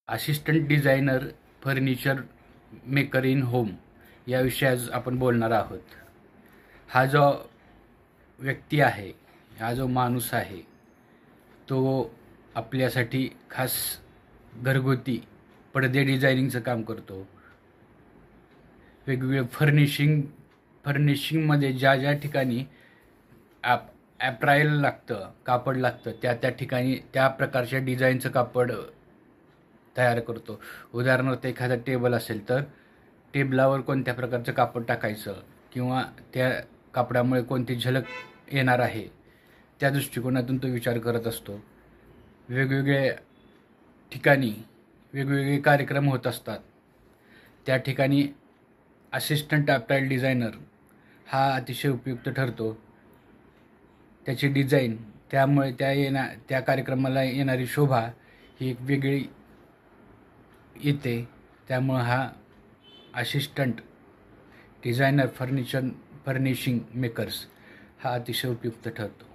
Assistant designer furniture maker in home या विषयात आपण बोलणार आहोत. हा जो व्यक्ती आहे, हा जो माणूस आहे, तो आपल्यासाठी खास घरगुती पडदे डिझायनिंगचं काम करतो. वेगवेगळे फर्निशिंगमध्ये ज्या ठिकाणी ॲप्रायल लागतं, कापड लागतं, त्या ठिकाणी त्या प्रकारच्या डिझाईनचं कापड तयार करतो. उदाहरणार्थ एखादा टेबल असेल तर टेबलावर कोणत्या प्रकारचं कापड टाकायचं किंवा त्या कापडामुळे कोणती झलक येणार आहे, त्या दृष्टिकोनातून तो विचार करत असतो. वेगवेगळ्या ठिकाणी वेगवेगळे कार्यक्रम होत असतात. त्या ठिकाणी असिस्टंट ॲप्रायल डिझायनर हा अतिशय उपयुक्त ठरतो. त्याची डिझाईन, त्यामुळे त्या कार्यक्रमाला येणारी शोभा ही एक वेगळी येते. त्यामुळं हा असिस्टंट डिझायनर फर्निशिंग मेकर्स हा अतिशय उपयुक्त ठरतो.